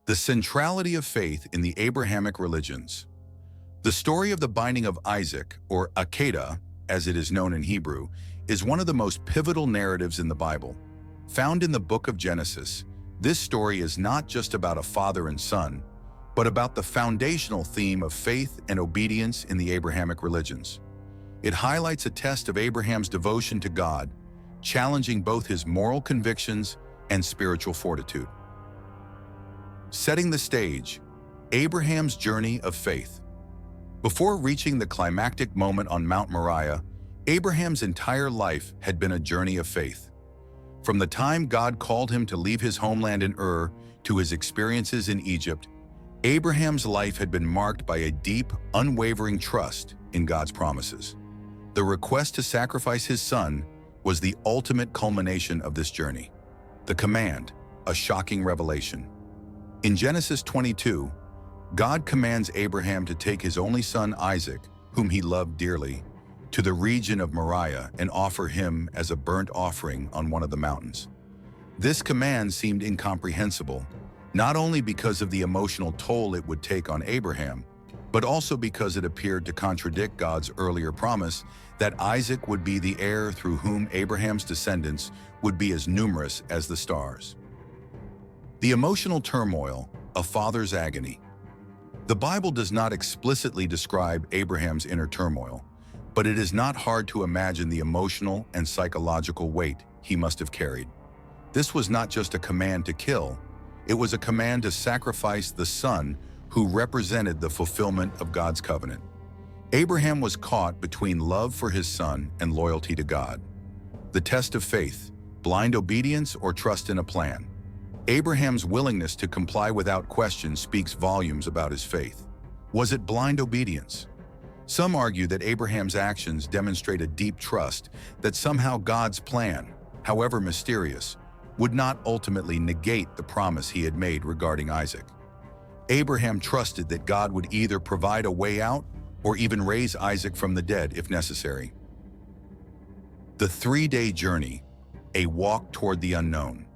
The centrality of faith in the Abrahamic religions. The story of the binding of Isaac, or Akedah, as it is known in Hebrew, is one of the most pivotal narratives in the Bible. Found in the book of Genesis, this story is not just about a father and son, but about the foundational theme of faith and obedience in the Abrahamic religions. It highlights a test of Abraham's devotion to God, challenging both his moral convictions and spiritual fortitude. Setting the stage, Abraham's journey of faith. Before reaching the climactic moment on Mount Moriah, Abraham's entire life had been a journey of faith. From the time God called him to leave his homeland in Ur to his experiences in Egypt, Abraham's life had been marked by a deep, unwavering trust in God's promises. The request to sacrifice his son was the ultimate culmination of this journey. The command, a shocking revelation. In Genesis 22, God commands Abraham to take his only son Isaac, whom he loved dearly, to the region of Moriah and offer him as a burnt offering on one of the mountains. This command seemed incomprehensible, not only because of the emotional toll it would take on Abraham, but also because it appeared to contradict God's earlier promise that Isaac would be the heir through whom Abraham's descendants would be as numerous as the stars. The emotional turmoil, a father's agony. The Bible does not explicitly describe Abraham's inner turmoil, but it is not hard to imagine the emotional and psychological weight he must have carried. This was not just a command to kill, it was a command to sacrifice the son who represented the fulfillment of God's covenant. Abraham was caught between love for his son and loyalty to God. The test of faith, blind obedience or trust in a plan. Abraham's willingness to comply without question speaks volumes about his faith. Was it blind obedience? Some argue that Abraham's actions demonstrate a deep trust that somehow God's plan, however mysterious, would not ultimately negate the promise he had made regarding Isaac. Abraham trusted that God would either provide a way out or even raise Isaac from the dead if necessary. The 3-day journey, a walk toward the unknown.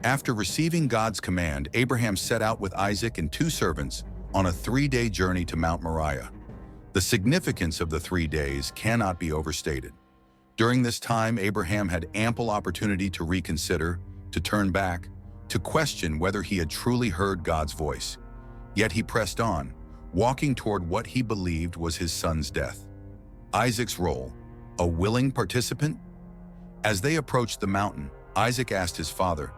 After receiving God's command, Abraham set out with Isaac and 2 servants on a 3-day journey to Mount Moriah. The significance of the 3 days cannot be overstated. During this time, Abraham had ample opportunity to reconsider, to turn back, to question whether he had truly heard God's voice. Yet he pressed on, walking toward what he believed was his son's death. Isaac's role, a willing participant? As they approached the mountain, Isaac asked his father,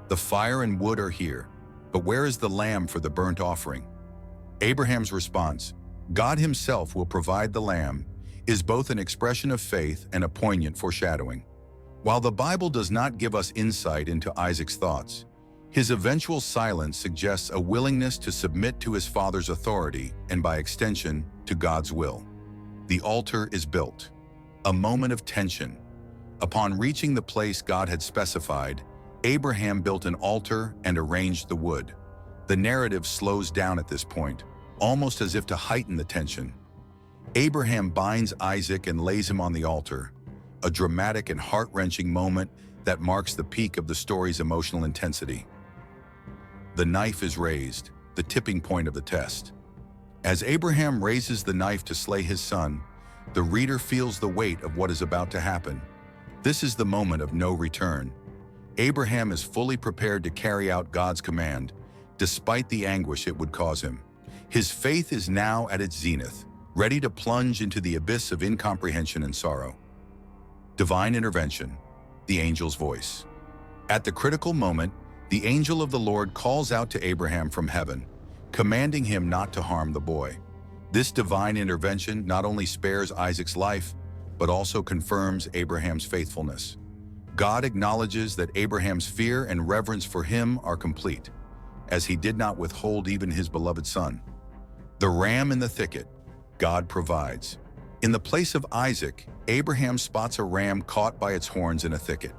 "The fire and wood are here, but where is the lamb for the burnt offering?" Abraham's response, "God himself will provide the lamb," is both an expression of faith and a poignant foreshadowing. While the Bible does not give us insight into Isaac's thoughts, his eventual silence suggests a willingness to submit to his father's authority and, by extension, to God's will. The altar is built. A moment of tension. Upon reaching the place God had specified, Abraham built an altar and arranged the wood. The narrative slows down at this point, almost as if to heighten the tension. Abraham binds Isaac and lays him on the altar, a dramatic and heart-wrenching moment that marks the peak of the story's emotional intensity. The knife is raised, the tipping point of the test. As Abraham raises the knife to slay his son, the reader feels the weight of what is about to happen. This is the moment of no return. Abraham is fully prepared to carry out God's command, despite the anguish it would cause him. His faith is now at its zenith, ready to plunge into the abyss of incomprehension and sorrow. Divine intervention, the angel's voice. At the critical moment, the angel of the Lord calls out to Abraham from heaven, commanding him not to harm the boy. This divine intervention not only spares Isaac's life, but also confirms Abraham's faithfulness. God acknowledges that Abraham's fear and reverence for him are complete, as he did not withhold even his beloved son. The ram in the thicket, God provides. In the place of Isaac, Abraham spots a ram caught by its horns in a thicket.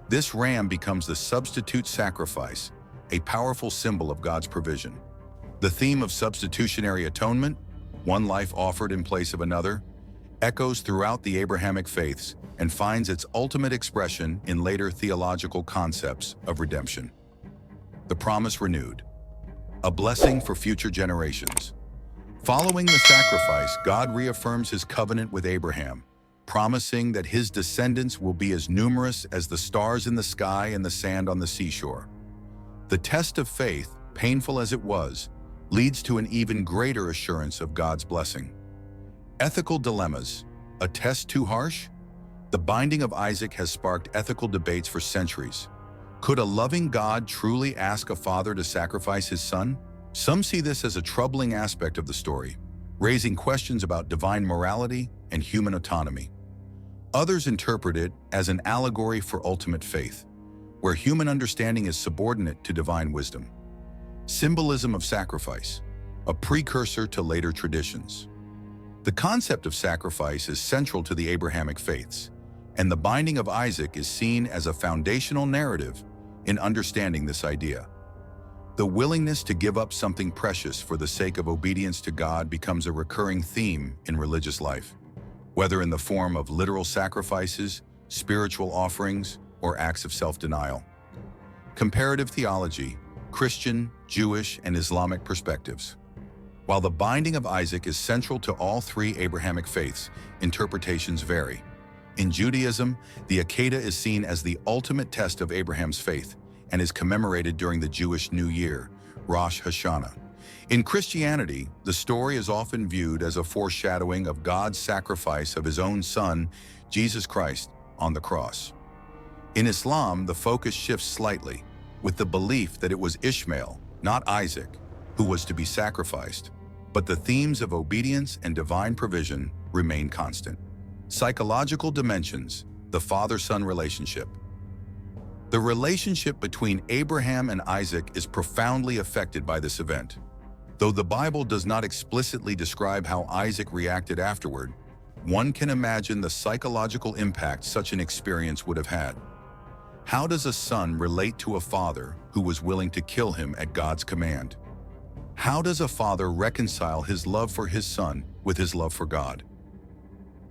This ram becomes the substitute sacrifice, a powerful symbol of God's provision. The theme of substitutionary atonement, one life offered in place of another, echoes throughout the Abrahamic faiths and finds its ultimate expression in later theological concepts of redemption. The promise renewed. a blessing for future generations. Following the sacrifice, God reaffirms his covenant with Abraham, promising that his descendants will be as numerous as the stars in the sky and the sand on the seashore. The test of faith, painful as it was, leads to an even greater assurance of God's blessing. Ethical dilemmas. A test too harsh? The binding of Isaac has sparked ethical debates for centuries. Could a loving God truly ask a father to sacrifice his son? Some see this as a troubling aspect of the story, raising questions about divine morality and human autonomy. Others interpret it as an allegory for ultimate faith, where human understanding is subordinate to divine wisdom. Symbolism of sacrifice, a precursor to later traditions. The concept of sacrifice is central to the Abrahamic faiths, and the binding of Isaac is seen as a foundational narrative in understanding this idea. The willingness to give up something precious for the sake of obedience to God becomes a recurring theme in religious life, whether in the form of literal sacrifices, spiritual offerings, or acts of self-denial. Comparative theology, Christian, Jewish, and Islamic perspectives. While the binding of Isaac is central to all three Abrahamic faiths, interpretations vary. In Judaism, the Akedah is seen as the ultimate test of Abraham's faith and is commemorated during the Jewish New Year, Rosh Hashanah. In Christianity, the story is often viewed as a foreshadowing of God's sacrifice of his own son, Jesus Christ, on the cross. In Islam, the focus shifts slightly, with the belief that it was Ishmael, not Isaac, who was to be sacrificed, but the themes of obedience and divine provision remain constant. Psychological dimensions, the father-son relationship. The relationship between Abraham and Isaac is profoundly affected by this event. Though the Bible does not explicitly describe how Isaac reacted afterward, one can imagine the psychological impact such an experience would have had. How does a son relate to a father who was willing to kill him at God's command? How does a father reconcile his love for his son with his love for God?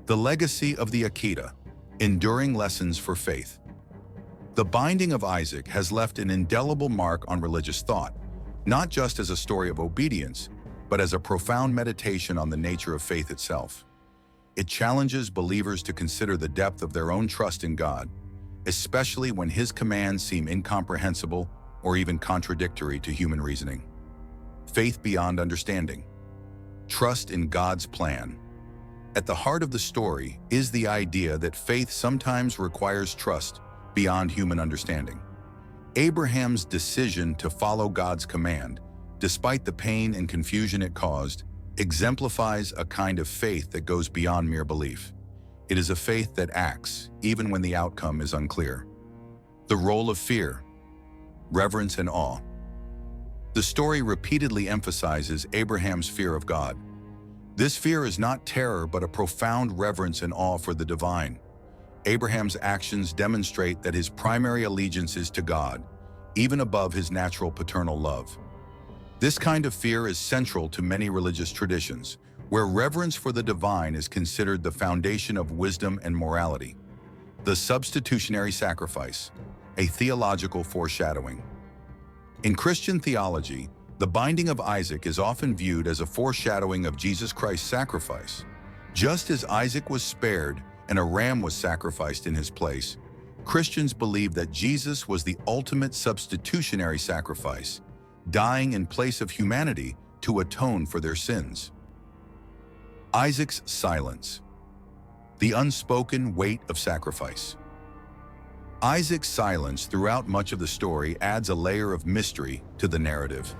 The legacy of the Akedah, enduring lessons for faith. The binding of Isaac has left an indelible mark on religious thought, not just as a story of obedience, but as a profound meditation on the nature of faith itself. It challenges believers to consider the depth of their own trust in God, especially when his commands seem incomprehensible or even contradictory to human reasoning. Faith beyond understanding. Trust in God's plan. At the heart of the story is the idea that faith sometimes requires trust beyond human understanding. Abraham's decision to follow God's command, despite the pain and confusion it caused, exemplifies a kind of faith that goes beyond mere belief. It is a faith that acts, even when the outcome is unclear. The role of fear, reverence, and awe. The story repeatedly emphasizes Abraham's fear of God. This fear is not terror, but a profound reverence and awe for the divine. Abraham's actions demonstrate that his primary allegiance is to God, even above his natural paternal love. This kind of fear is central to many religious traditions, where reverence for the divine is considered the foundation of wisdom and morality. The substitutionary sacrifice, a theological foreshadowing. In Christian theology, the binding of Isaac is often viewed as a foreshadowing of Jesus Christ's sacrifice. Just as Isaac was spared and a ram was sacrificed in his place, Christians believe that Jesus was the ultimate substitutionary sacrifice, dying in place of humanity to atone for their sins. Isaac's silence. The unspoken weight of sacrifice. Isaac's silence throughout much of the story adds a layer of mystery to the narrative.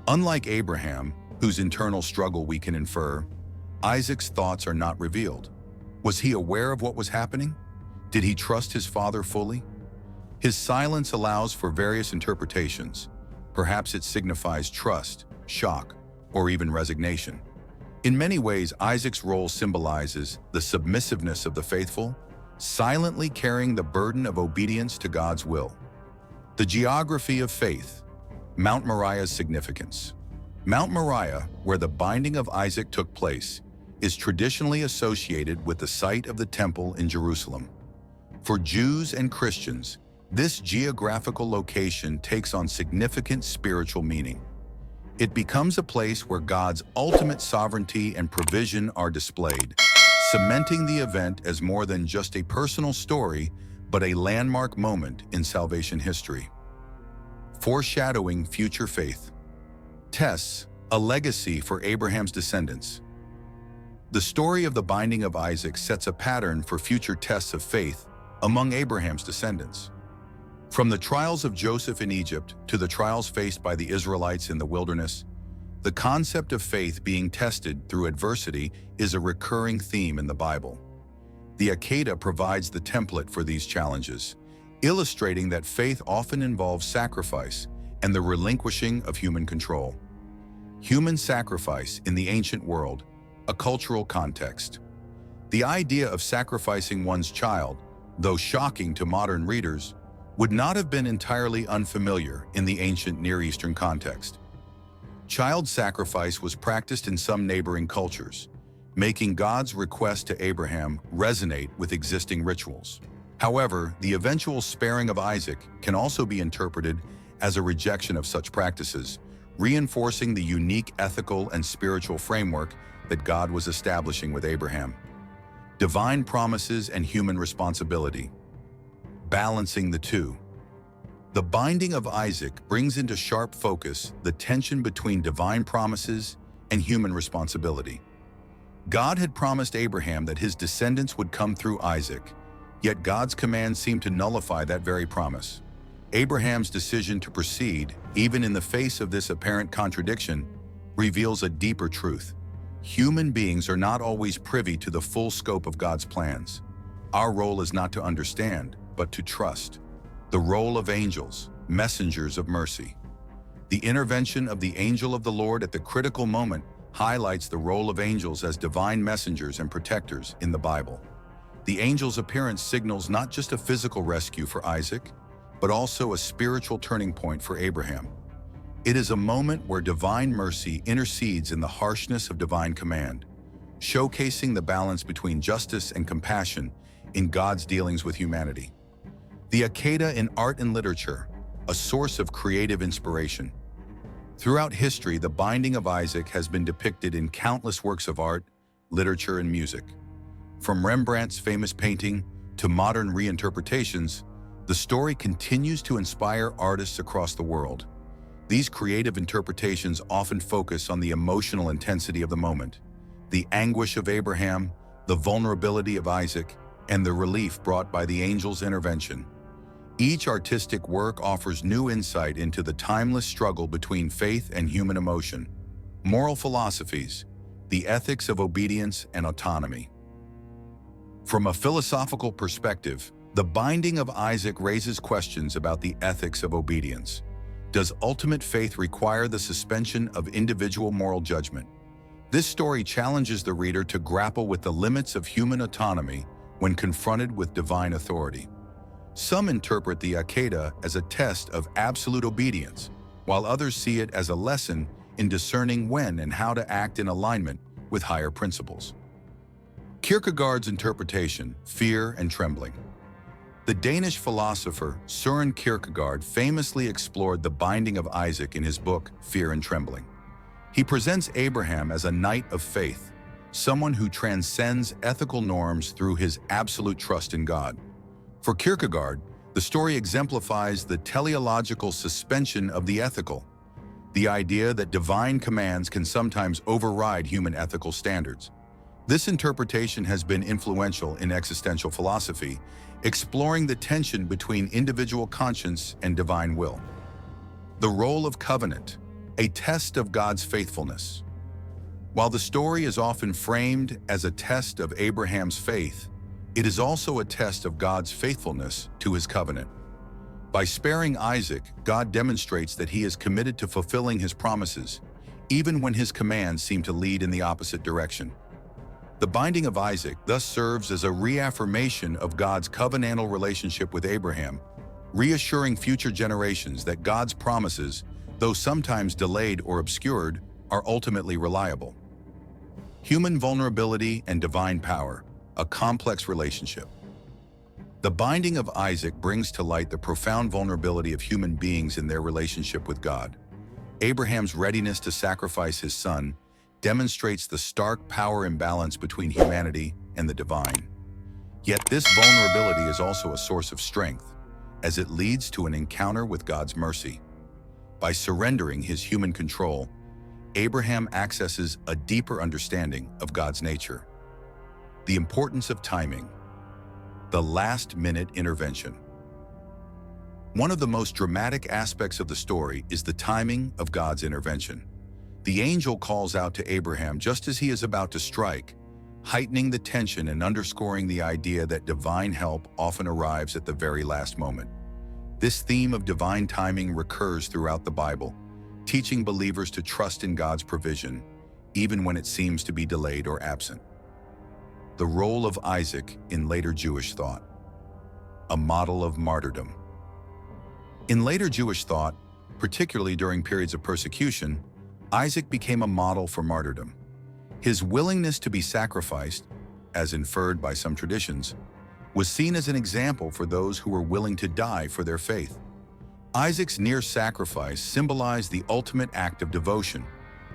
Unlike Abraham, whose internal struggle we can infer, Isaac's thoughts are not revealed. Was he aware of what was happening? Did he trust his father fully? His silence allows for various interpretations. Perhaps it signifies trust, shock, or even resignation. In many ways, Isaac's role symbolizes the submissiveness of the faithful, silently carrying the burden of obedience to God's will. The geography of faith. Mount Moriah's significance. Mount Moriah, where the binding of Isaac took place, is traditionally associated with the site of the temple in Jerusalem. For Jews and Christians, this geographical location takes on significant spiritual meaning. It becomes a place where God's ultimate sovereignty and provision are displayed, cementing the event as more than just a personal story, but a landmark moment in salvation history. Foreshadowing future faith. Tests, a legacy for Abraham's descendants. The story of the binding of Isaac sets a pattern for future tests of faith among Abraham's descendants. From the trials of Joseph in Egypt to the trials faced by the Israelites in the wilderness, the concept of faith being tested through adversity is a recurring theme in the Bible. The Akedah provides the template for these challenges, illustrating that faith often involves sacrifice and the relinquishing of human control. Human sacrifice in the ancient world, a cultural context. The idea of sacrificing one's child, though shocking to modern readers, would not have been entirely unfamiliar in the ancient Near Eastern context. Child sacrifice was practiced in some neighboring cultures, making God's request to Abraham resonate with existing rituals. However, the eventual sparing of Isaac can also be interpreted as a rejection of such practices, reinforcing the unique ethical and spiritual framework that God was establishing with Abraham. Divine promises and human responsibility. Balancing the two. The binding of Isaac brings into sharp focus the tension between divine promises and human responsibility. God had promised Abraham that his descendants would come through Isaac, yet God's command seemed to nullify that very promise. Abraham's decision to proceed, even in the face of this apparent contradiction, reveals a deeper truth. Human beings are not always privy to the full scope of God's plans. Our role is not to understand, but to trust. The role of angels, messengers of mercy. The intervention of the angel of the Lord at the critical moment highlights the role of angels as divine messengers and protectors in the Bible. The angel's appearance signals not just a physical rescue for Isaac, but also a spiritual turning point for Abraham. It is a moment where divine mercy intercedes in the harshness of divine command, showcasing the balance between justice and compassion in God's dealings with humanity. The Akedah in art and literature, a source of creative inspiration. Throughout history, the binding of Isaac has been depicted in countless works of art, literature, and music. From Rembrandt's famous painting to modern reinterpretations, the story continues to inspire artists across the world. These creative interpretations often focus on the emotional intensity of the moment, the anguish of Abraham, the vulnerability of Isaac, and the relief brought by the angel's intervention. Each artistic work offers new insight into the timeless struggle between faith and human emotion, moral philosophies, the ethics of obedience and autonomy. From a philosophical perspective, the binding of Isaac raises questions about the ethics of obedience. Does ultimate faith require the suspension of individual moral judgment? This story challenges the reader to grapple with the limits of human autonomy when confronted with divine authority. Some interpret the Akedah as a test of absolute obedience, while others see it as a lesson in discerning when and how to act in alignment with higher principles. Kierkegaard's interpretation, fear and trembling. The Danish philosopher Søren Kierkegaard famously explored the binding of Isaac in his book, Fear and Trembling. He presents Abraham as a knight of faith, someone who transcends ethical norms through his absolute trust in God. For Kierkegaard, the story exemplifies the teleological suspension of the ethical, the idea that divine commands can sometimes override human ethical standards. This interpretation has been influential in existential philosophy, exploring the tension between individual conscience and divine will. The role of covenant, a test of God's faithfulness. While the story is often framed as a test of Abraham's faith, it is also a test of God's faithfulness to his covenant. By sparing Isaac, God demonstrates that he is committed to fulfilling his promises, even when his commands seem to lead in the opposite direction. The binding of Isaac thus serves as a reaffirmation of God's covenantal relationship with Abraham, reassuring future generations that God's promises, though sometimes delayed or obscured, are ultimately reliable. Human vulnerability and divine power, a complex relationship. The binding of Isaac brings to light the profound vulnerability of human beings in their relationship with God. Abraham's readiness to sacrifice his son demonstrates the stark power imbalance between humanity and the divine. Yet this vulnerability is also a source of strength, as it leads to an encounter with God's mercy. By surrendering his human control, Abraham accesses a deeper understanding of God's nature. The importance of timing. The last-minute intervention. One of the most dramatic aspects of the story is the timing of God's intervention. The angel calls out to Abraham just as he is about to strike, heightening the tension and underscoring the idea that divine help often arrives at the very last moment. This theme of divine timing recurs throughout the Bible, teaching believers to trust in God's provision, even when it seems to be delayed or absent. The role of Isaac in later Jewish thought. A model of martyrdom. In later Jewish thought, particularly during periods of persecution, Isaac became a model for martyrdom. His willingness to be sacrificed, as inferred by some traditions, was seen as an example for those who were willing to die for their faith. Isaac's near sacrifice symbolized the ultimate act of devotion,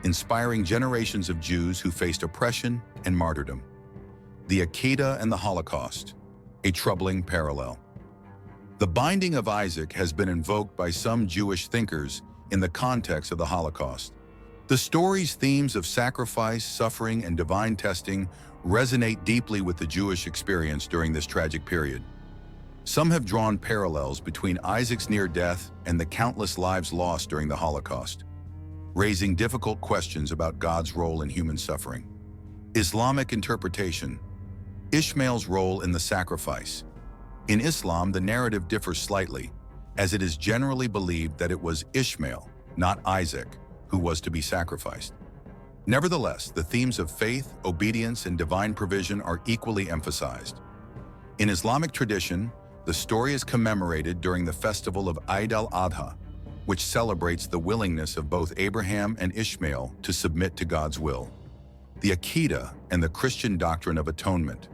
inspiring generations of Jews who faced oppression and martyrdom. The Akedah and the Holocaust, a troubling parallel. The binding of Isaac has been invoked by some Jewish thinkers in the context of the Holocaust. The story's themes of sacrifice, suffering, and divine testing resonate deeply with the Jewish experience during this tragic period. Some have drawn parallels between Isaac's near death and the countless lives lost during the Holocaust, raising difficult questions about God's role in human suffering. Islamic interpretation. Ishmael's role in the sacrifice. In Islam, the narrative differs slightly, as it is generally believed that it was Ishmael, not Isaac, who was to be sacrificed. Nevertheless, the themes of faith, obedience, and divine provision are equally emphasized. In Islamic tradition, the story is commemorated during the festival of Eid al-Adha, which celebrates the willingness of both Abraham and Ishmael to submit to God's will. The Akedah and the Christian doctrine of atonement.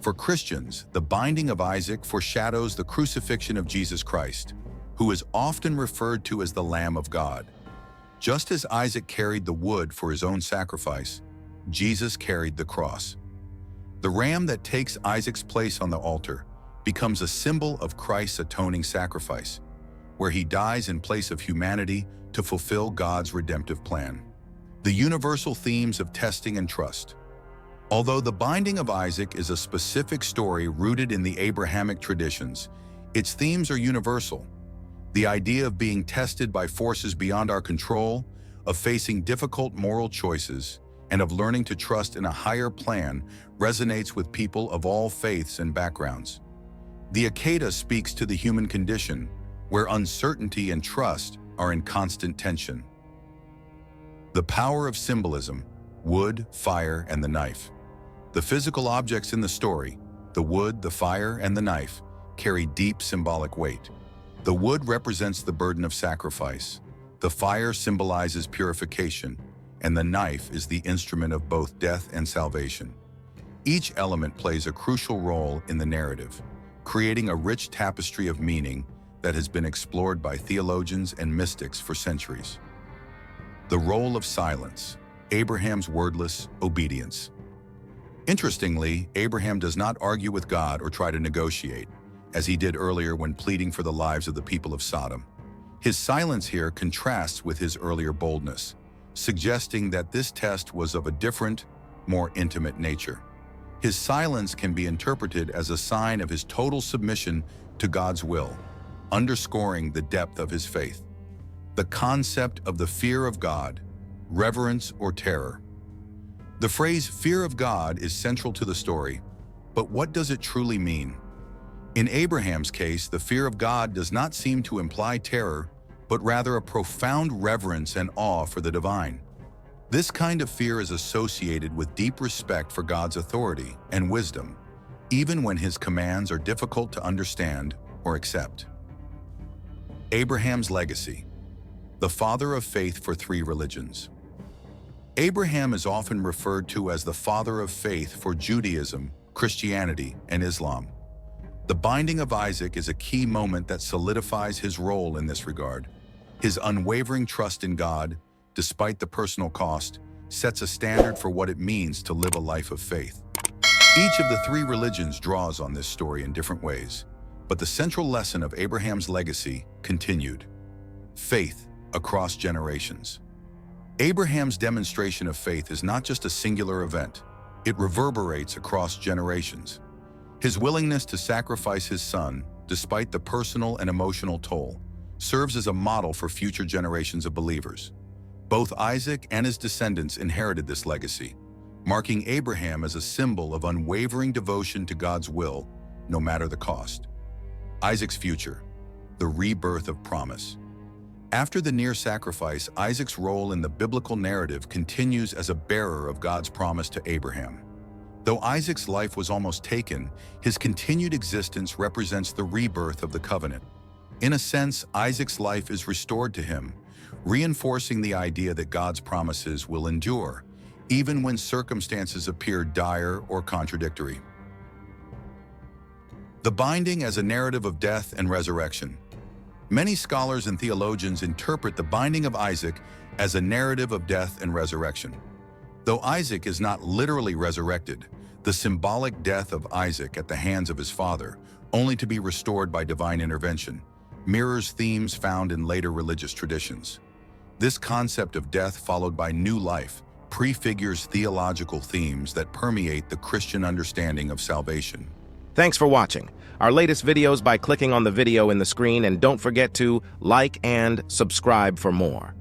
For Christians, the binding of Isaac foreshadows the crucifixion of Jesus Christ, who is often referred to as the Lamb of God. Just as Isaac carried the wood for his own sacrifice, Jesus carried the cross. The ram that takes Isaac's place on the altar becomes a symbol of Christ's atoning sacrifice, where he dies in place of humanity to fulfill God's redemptive plan. The universal themes of testing and trust. Although the binding of Isaac is a specific story rooted in the Abrahamic traditions, its themes are universal. The idea of being tested by forces beyond our control, of facing difficult moral choices, and of learning to trust in a higher plan resonates with people of all faiths and backgrounds. The Akedah speaks to the human condition, where uncertainty and trust are in constant tension. The power of symbolism, wood, fire, and the knife. The physical objects in the story, the wood, the fire, and the knife, carry deep symbolic weight. The wood represents the burden of sacrifice, the fire symbolizes purification, and the knife is the instrument of both death and salvation. Each element plays a crucial role in the narrative, creating a rich tapestry of meaning that has been explored by theologians and mystics for centuries. The role of silence, Abraham's wordless obedience. Interestingly, Abraham does not argue with God or try to negotiate, as he did earlier when pleading for the lives of the people of Sodom. His silence here contrasts with his earlier boldness, suggesting that this test was of a different, more intimate nature. His silence can be interpreted as a sign of his total submission to God's will, underscoring the depth of his faith. The concept of the fear of God, reverence or terror. The phrase fear of God is central to the story, but what does it truly mean? In Abraham's case, the fear of God does not seem to imply terror, but rather a profound reverence and awe for the divine. This kind of fear is associated with deep respect for God's authority and wisdom, even when his commands are difficult to understand or accept. Abraham's legacy. The father of faith for three religions. Abraham is often referred to as the father of faith for Judaism, Christianity, and Islam. The binding of Isaac is a key moment that solidifies his role in this regard. His unwavering trust in God, despite the personal cost, sets a standard for what it means to live a life of faith. Each of the three religions draws on this story in different ways, but the central lesson of Abraham's legacy continued: faith across generations. Abraham's demonstration of faith is not just a singular event, it reverberates across generations. His willingness to sacrifice his son, despite the personal and emotional toll, serves as a model for future generations of believers. Both Isaac and his descendants inherited this legacy, marking Abraham as a symbol of unwavering devotion to God's will, no matter the cost. Isaac's future, the rebirth of promise. After the near sacrifice, Isaac's role in the biblical narrative continues as a bearer of God's promise to Abraham. Though Isaac's life was almost taken, his continued existence represents the rebirth of the covenant. In a sense, Isaac's life is restored to him, reinforcing the idea that God's promises will endure, even when circumstances appear dire or contradictory. The binding as a narrative of death and resurrection. Many scholars and theologians interpret the binding of Isaac as a narrative of death and resurrection. Though Isaac is not literally resurrected, the symbolic death of Isaac at the hands of his father, only to be restored by divine intervention, mirrors themes found in later religious traditions. This concept of death followed by new life prefigures theological themes that permeate the Christian understanding of salvation. Thanks for watching our latest videos by clicking on the video in the screen, and don't forget to like and subscribe for more.